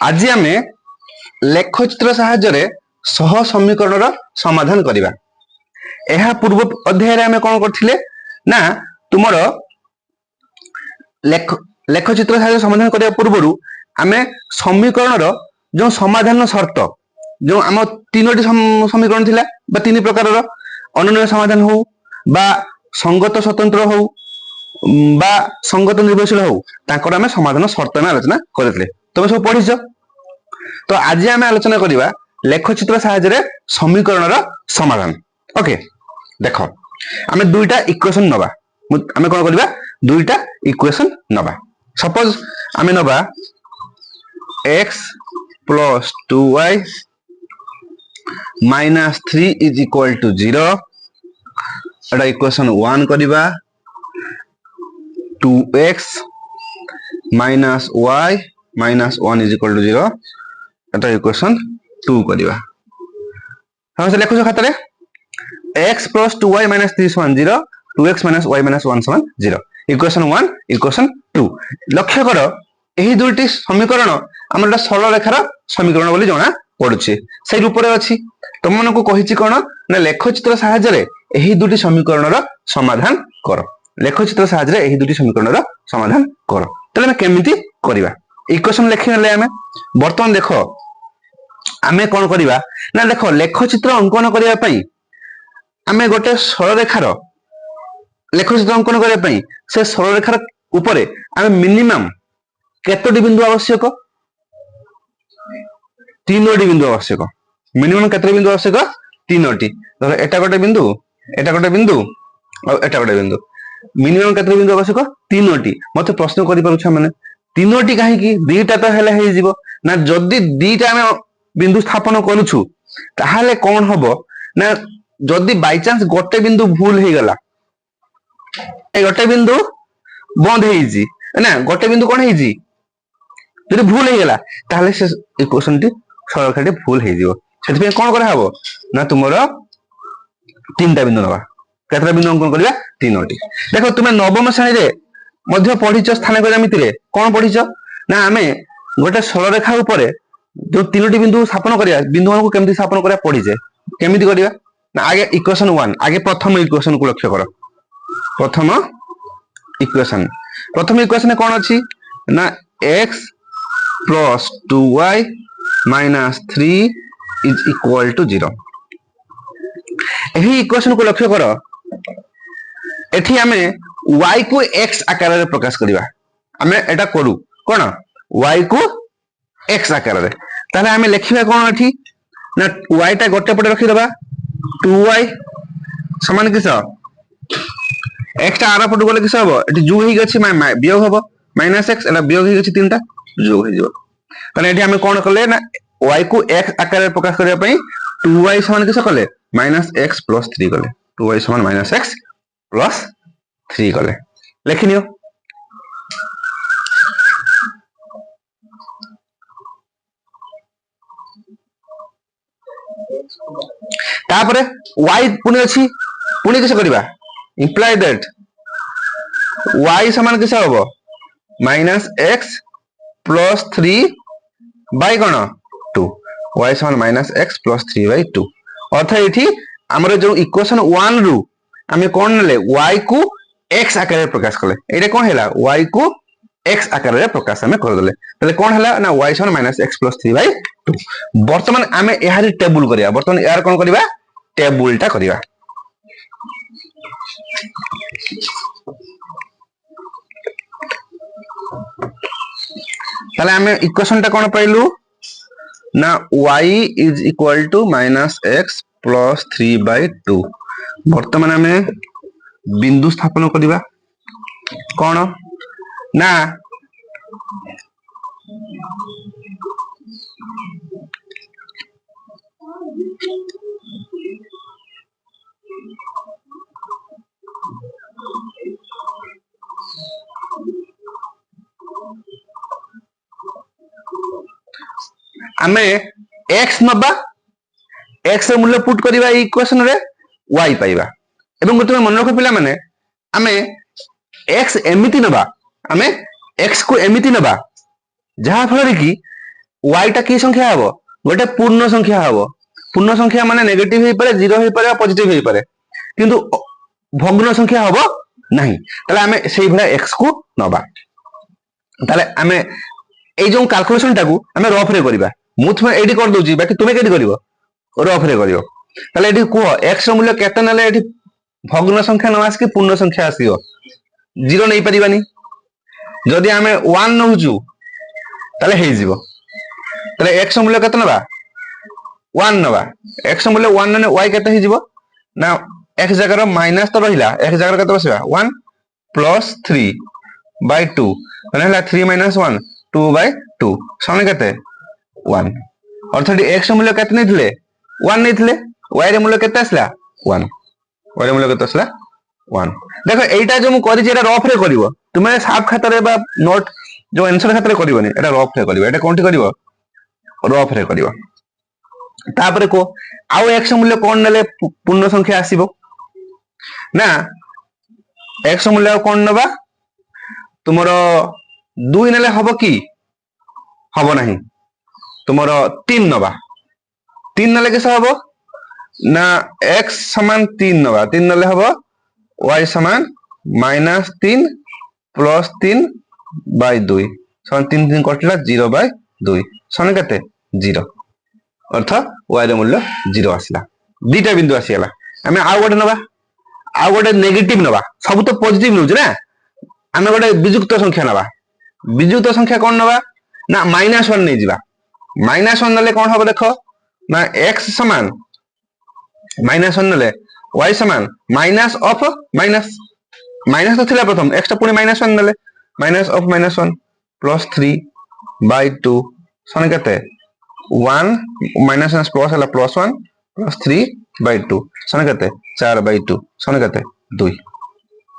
आज आम लेखचित्र साहाय्य सह समीकरण समाधान करवा। यह पूर्व अध्याय आम कौन करथिले ना तुमर लेखचित्र साहाय्य समाधान करने पूर्व आम समीकरण जो समाधान शर्त जो आम तीनोटी समीकरण थिला बा तीन प्रकार अनन्य समाधान हो बा संगत स्वतंत्र हो बा संगत निर्भरशील हो ताकर आम समाधान शर्त में आलोचना करथिले। तुम सब पढ़िछ। तो आज आम आलोचना करवा लेखचित्र साहाय्य समीकरण समाधान। ओके देख आम दुईटा इक्वेशन नवा। आम कौन करवा दुईटा इक्वेशन नवा। सपोज आम नवा x plus 2y minus 3 is equal to 0 एटा इक्वेशन 1 करवा। 2x minus y minus 1 is equal to 0 एटा इक्वेशन 2 करवा। हम से लिखो खाता रे x प्लस 2y माइनस 3 समान 0 2x माइनस y माइनस 1 समान 0 इक्वेशन 1 इक्वेशन 2। लक्ष्य कर यही दुईटी समीकरण आम सरल रेखार समीकरण बोली जना पड़ुछि से रूप में अच्छी। तुम मन को कही कौन ना लेखचित्र साहाय्य यही दुईटी समीकरण समाधान कर। लेखचित्र साहाय्य यही दुईटी समीकरण समाधान कर। तेल केमिति करवा इक्वेशन लिखी ना आम बर्तमान देख आम कौन करवा ना देख लेखचित्र अंकन करने आम गोटे सरल रेखार लेखचित्र अंकन करने से सरल रेखार उपरे आम मिनिमम केतोटी बिंदु आवश्यक 3टी बिंदु आवश्यक। मिनिमम केतोटी बिंदु आवश्यक 3टी। धर एटा गोटे बिंदु एटा गोटे बिंदु और एटा गोटे बिंदु मिनिमम केतोटी बिंदु आवश्यक 3टी। मते प्रश्न करि पारुछ माने 3टी काहे कि दुईटा तो हेले हे जीवो ना जदी दुईटा हम बिंदु स्थापन करूछु ताहाले कोन हबो ना जदी बाय चांस गोटे बिंदु भूल हे गला ए गोटे बिंदु बंद हे जी ना गोटे बिंदु कोन हे जी जदी भूल हे गला ताहाले से इक्वेशन टी सरलरेखाटी भूल हे जीवो। सेति कोन करा हबो ना तुमरो 3टा बिंदु नबा। केतरा बिंदु अंकन करबा 3टी। देखो तुमे नवम श्रेणी रे मध्य पढिछ स्थानिक ज्यामिति रे कोन पढिछ ना आमे गोटे सरलरेखा ऊपर जो 3टी बिंदु स्थापन करिया बिंदु को केमति स्थापन करिया पढिछे केमिति करिया ना आगे इक्वेशन 1 आगे प्रथम इक्वेशन को लक्ष्य करो। प्रथम इक्वेशन कोन अछि ना x plus 2y minus 3 is equal to 0। यही इक्वेशन को लक्ष्य करो एठी आमे y को x आकार रे प्रकाश करिवा। आमे एटा करू कोन y को x आकार रे ताले आमे लिखिबा कोन एठी ना y टा गोटे पटे रखि दबा 2y समान किस x टा आरा पट गले किस हबो एठी जोग हे गछि वियोग हबो माइनस x एटा वियोग हे गछि 3टा जोग हे जिवो। ताले एठी आमे कोन करले ना y को x आकार रे प्रकाश करिया पई 2y समान किस कले माइनस x प्लस 3 कले 2y समान माइनस x प्लस 3 कले लिखिनियो। तापरे y पुनी अछि पुनी किस करबा इंप्लाई दैट y समान किस हबो माइनस x प्लस 3 बाय कोन 2 y समान माइनस x प्लस 3 बाय 2 अर्थ एठी हमर जो इक्वेशन 1 रु हमें कोन ले y को x आकार रे प्रकाश करले एटा कोन हैला y को x आकार रे प्रकाश हमें कर देले तले कोन हैला ना y समान माइनस x प्लस 3 बाय 2। वर्तमान हमें एहारी टेबल करिया वर्तमान यार कोन करिवा टेबुलटा करिवा। ताले हमें इक्वेशन टा कोन पाइलु ना y is equal to minus x plus 3 by 2। वर्तमान हमें बिंदु स्थापन करिवा कोन ना आमे x नबा x रे मूल्य पुट करिवा इक्वेशन रे y पाइबा एवं गोटे मन रख पिला माने आमे x एमिति नबा आमे x को एमिति नबा जहा फल कि y टा की संख्या हबो गोटे पूर्ण संख्या हबो पूर्ण संख्या माने नेगेटिव हे पारे जीरो हे पारे पॉजिटिव हे पारे किंतु भग्न संख्या हबो नहीं ताले हमें सेही भला x को नबा ताले हमें ए जो कैलकुलेशन टाकू हमें रफ रे करबा मु तुम एडी कर दोजी बाकी तुमे केडी करिवो रफ रे करिवो ताले एडी को x रो मूल्य केते नले एडी भग्न संख्या न आसके पूर्ण संख्या आसीओ जीरो नहीं परिबानी जदि हमें 1 नहुजु ताले हे जीवो ताले x रो मूल्य केते नबा 1 नबा x रो मूल्य 1 ने y केते हे जीवो ना x जगह माइनस तो रहिला x जगह केते बसबा 1 प्लस 3 बाय 2 माने हला 3 माइनस 1 2 बाय 2 सने केते 1 अर्थात x रो मूल्य केते नैथिले 1 नैथिले y रे मूल्य केते आसला 1 y रे मूल्य केते आसला 1 देखो एटा जो मु करि जेरा रफ रे करिवो तुमे साफ खाता रे बा नोट जो आंसर खाता रे करिवोनी एटा रफ रे करिवो एटा कोनटी करिवो रफ रे करिवो तापरे को आउ x मूल्य कोन नले पूर्ण संख्या आसीबो ना x मूल्य कोन नबा तुमरो 2 नले हबो की हबो नहीं तुमरो 3 नबा 3 नले के हबो ना x समान 3 नबा 3 नले हबो y समान -3 प्लस 3 बाय 2 समान 3 3 कटला 0 बाय 2 सने केते 0 अर्थ y रे मूल्य 0 आसिला दीटा बिंदु आसीला हमें आ गोटे नबा आ गोटे नेगेटिव नबा सब तो पॉजिटिव नउछ ना हमें गोटे विजुक्त संख्या नबा विजुक्त संख्या कोन नबा ना -1 नै जिबा -1 नले कोन हबो देखो ना x समान -1 नले y समान माइनस ऑफ माइनस माइनस तो थिला प्रथम x टा पुनी -1 नले माइनस ऑफ -1 प्लस 3 बाय 2 सने केते 1 माइनस प्लस हला प्लस 1 प्लस 3 बाय 2 सने केते 4 बाय 2 सने केते 2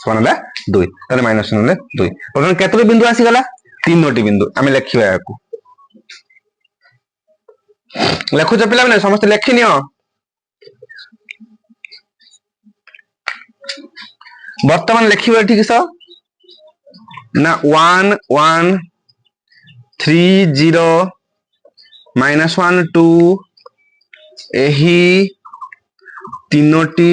सने 2 तने -1 नले 2 प्रथम केते बिंदु आसी गला तीनोटी बिंदु हमें लिखिबा याकू लेखु छ पिला माने समस्त लेखिनियो वर्तमान लिखिबा ठीक स ना 1 1 3 0 -1 2 एही तीनोटी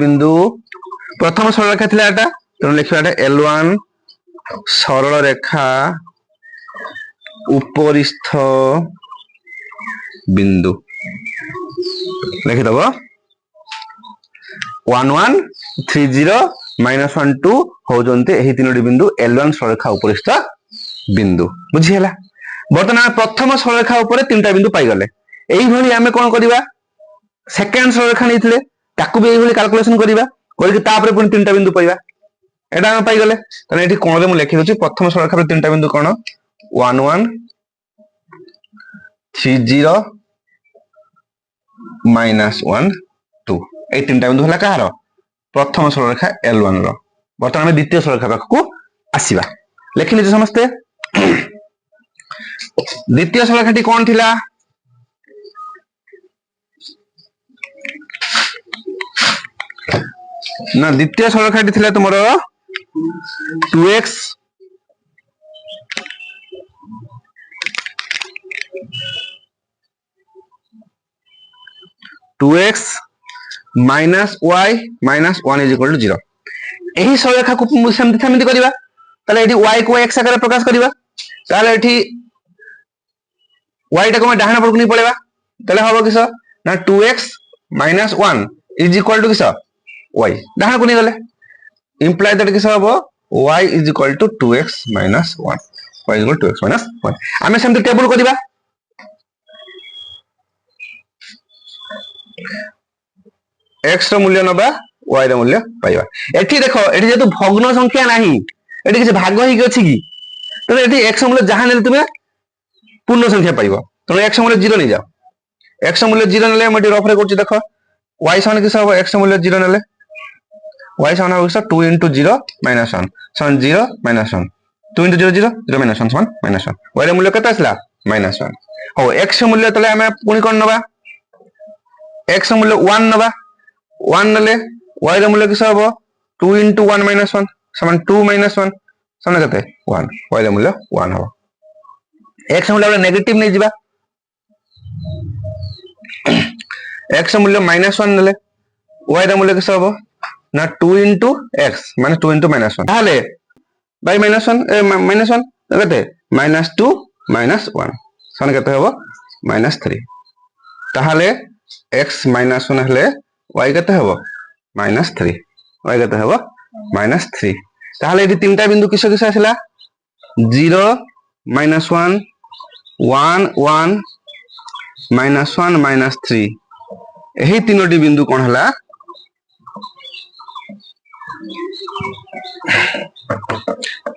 बिंदु प्रथम सरल रेखा थिला एटा तो लिखिबा एटा L1 सरल रेखा उपरिस्थ बिंदु लिखि दबो 1 1 3 0 -1 2 हो जंते एही तीनोटी बिंदु L1 सरल रेखा उपरिस्थ बिंदु बुझी हला वर्तमान प्रथम सरल रेखा ऊपर तीनटा बिंदु पाई गले एही भली हमें कोन करिबा सेकंड सरल रेखा नैथिले ताकू भी एही भली कैलकुलेशन करिबा करके तापर पुनी तीनटा बिंदु पाइबा एटा हम पाई गले तने एठी कोन रे मु लिखि दोची प्रथम सरल रेखा तीनटा बिंदु कोन 1 1 3 0 -1 2 ए तीनटा बिंदु हला कहारो प्रथम सरल रेखा L1 रो वर्तमान हम द्वितीय सरल रेखा को आसीबा लिखि निजे समस्ते द्वितीय सरल रेखाटी कोन थिला ना द्वितीय सरल रेखाटी थिला तुमरो 2x minus y minus 1 is equal to 0 एही सरल रेखा को समिति करिबा ताले एठी y को x आकार प्रकाश करिबा ताले एठी y टा को मैं डाहाना पड़क नहीं पड़ेबा ताले हबो किस ना 2x minus 1 is equal to किस y डाहाना को नहीं गले इंप्लाई दैट किस हबो y is equal to 2x minus 1 y is equal to 2x minus 1 हमें समिति टेबल करिबा x रो मूल्य नबा y रो मूल्य पाइबा एठी देखो एठी जेतु भग्न संख्या नाही एठी किछ भाग ही अछि की तो एठी x मूल्य जहां नेले तुमे पूर्ण संख्या पाइबो तो x मूल्य 0 नै जाओ x मूल्य 0 नेले मटी रफ रे करछि देखो y समान किस हो x मूल्य 0 नेले y समान हो 2 into 0 minus 1 समान 0 minus 1 2 into 0 0 0 minus 1 समान minus 1 y रे मूल्य केते आसला minus 1 हो x मूल्य तले हमें पुनी कोन नबा x मूल्य 1 नबा 1 नले y रे मूल्य किस हो 2 into 1 minus 1 समान 2 minus 1 समान केते 1 y ର मूल्य 1 हो x मूल्य हम नेगेटिव नहीं जिबा x मूल्य -1 नेले y ର मूल्य किस हो ना 2 into x माने 2 into -1 ताले बाय -1 -1 केते -2 -1 समान केते हो -3 ताले x -1 हले y केते हो -3 y केते हो -3 ताले एटी तीनटा बिंदु किस किस आसिला 0 -1 1 1 -1 -3 एही तीनोटी बिंदु कोन हला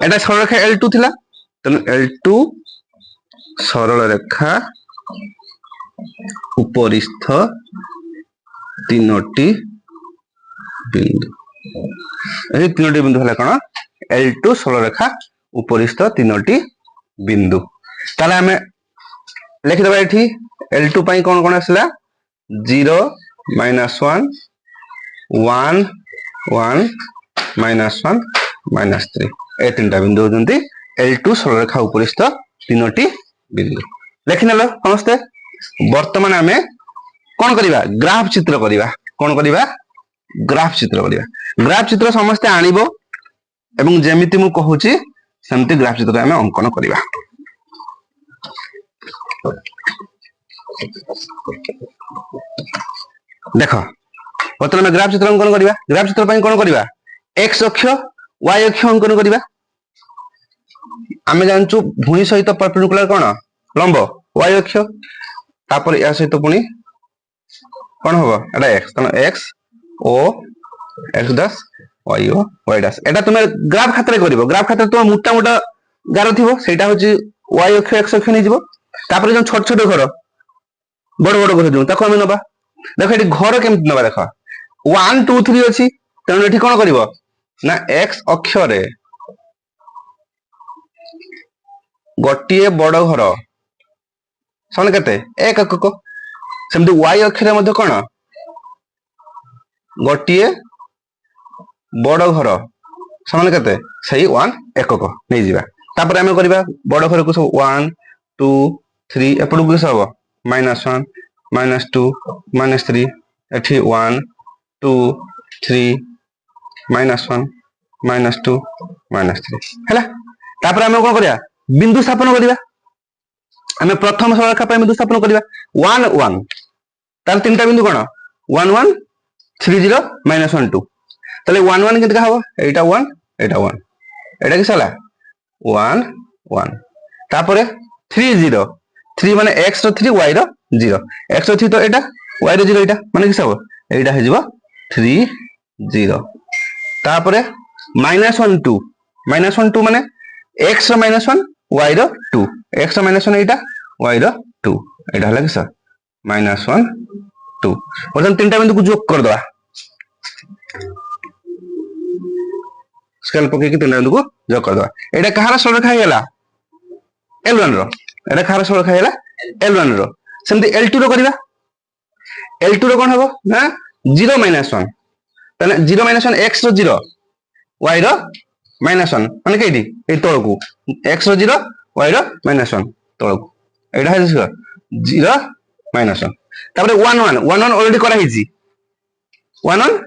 एटा सरल रेखा L2 थिला त L2 सरल रेखा उपरिस्थ तीनोटी बिंदु एही तीनोटी बिंदु हला कोन L2 सरल रेखा उपरिस्थ तीनोटी बिंदु ताले हमें लिखि दबा एठी L2 पई कोन कोन आसला 0 -1 1 1 -1 -3 ए तीनटा बिंदु होजंती L2 सरल रेखा उपरिस्थ तीनोटी बिंदु लिखिनेलो समस्ते वर्तमान हमें कोन करिवा ग्राफ चित्र करिवा कोन करिवा ग्राफ चित्र करिवा ग्राफ चित्र समस्ते आनिबो एवं जेमिति मु कहूची सेमति ग्राफ चित्र हमें अंकन करिवा देखो वर्तमान में ग्राफ चित्र अंकन करिवा ग्राफ चित्र पई कोन करिवा x अक्ष y अक्ष अंकन करिवा आमे जानचु भूमि सहित परपेंडिकुलर कोन लंब y अक्ष तापर या सहित पुनी कोन होबो एटा x तनो x o x दास y o y दास एटा तुमे ग्राफ खातर करिवो ग्राफ खातर तुम मोटा मोटा गारो थिवो सेटा होची y अक्ष x अक्ष नै जिवो तापर जो छोट छोट घर बड़ बड़ घर जो ताको हम नबा देखो एटी घर केमति नबा देखो 1 2 3 अछि तनो एठी कोन करिवो ना x अक्ष रे गोटिए बड़ घर सन केते एक एकक सेमति y अक्ष रे मध्ये कोन गोटिए बड़ घर समान केते सही 1 एकक नै जिबा तापर हम करबा बड़ घर को सब 1 2 3 एपडु को सब -1 -2 -3 एठी 1 2 3 -1 -2 -3 हैला तापर हम कोन करिया बिंदु स्थापन करिया हमें प्रथम सरलरेखा पर बिंदु स्थापन करिया 1 1 तार तीनटा बिंदु कोन 1 1 3 0 -1 2 तले 1 1 केते हबो एटा 1 एटा 1 एटा कि सला 1 1 तापरे 3 0 3 माने x रो 3 y रो 0 x रो 3 तो एटा y रो 0 एटा माने कि सब एटा हे जिवो 3 0 तापरे -1 2 माने x रो -1 y रो 2 x रो -1 एटा y रो 2 एटा हला कि सब -1 2 वर्तमान तीनटा बिंदु को जोग कर दवा स्केल पके कि तीनटा बिंदु को जोग कर दवा एटा कहारा सरलरेखा हेला L1 रो एटा कहारा सरलरेखा हेला L1 रो सेमति L2 रो करिवा L2 रो कोन हबो ना 0 -1 तने 0 -1 x रो 0 y रो -1 माने केडी ए तळकू x रो 0 y रो -1 तळकू एटा हे 0 -1 तापर 1 1 1 1 ऑलरेडी करा हिजी 1 1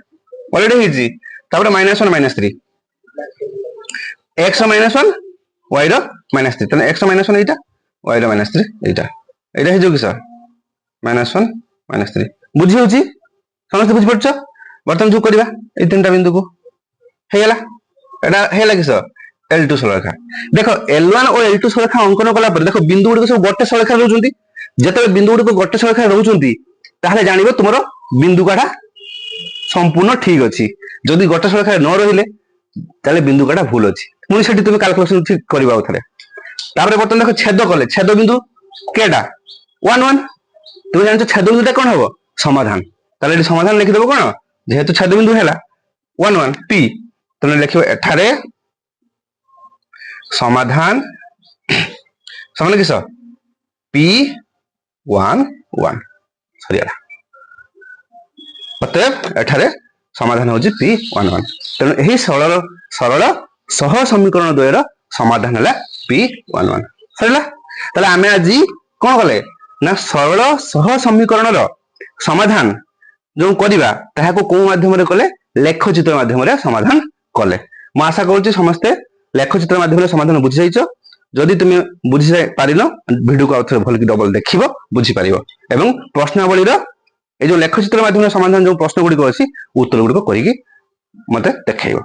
ऑलरेडी हिजी तापर -1 -3 x रो -1 y रो -3 तने x रो -1 एटा y रो -3 एटा एटा हे जो कि सर -1 -3 बुझी होची समस्त बुझी पड़छ बर्तन जो करबा ए तीनटा बिंदु को हे गेला एटा हेला कि सर L2 सरलरेखा देखो L1 और L2 सरलरेखा अंकन कला पर देखो बिंदु गुडी को सब गोटे सरलरेखा रहउचंती जेते बिंदु गुडी को गोटे सरलरेखा रहउचंती ताहले जानिबो तुमरो बिंदु काटा संपूर्ण ठीक अछि जदी गोटे सरलरेखा न रहिले ताले बिंदु काटा भूल अछि मुनि सेठी तुम कैलकुलेशन ठीक करबा उथले तापर बर्तन देखो छेद कले छेद बिंदु केडा 1 1 तुम जानछ छेद बिंदुटा कोन हबो समाधान ताले एठी समाधान लिखि देबो कोन जेहेतु छेद बिंदु हैला 1 1 p तुम लिखिबो एठारे समाधान समान किस p1 1 सरियाला अतएव एठारे समाधान होची P11 तेणु यही सरल सरल सह समीकरण द्वयर समाधान है P11 सरला ताले आमे आज कोन कले ना सरल सह समीकरण रो समाधान जो करिबा ताहाको को माध्यम रे कले लेखचित्र माध्यम रे समाधान कले म आशा करूची समस्त लेखचित्र माध्यम रे समाधान बुझि जाइछो जदि तुम बुझी पारिल वीडियो को आउथरे भल कि डबल देखिबो बुझी पारिबो एवं प्रश्नावली रो ए जो लेखचित्र माध्यम समाधान जो प्रश्न गुडी को अछि उत्तर गुडी को करिकि मते देखाइबो।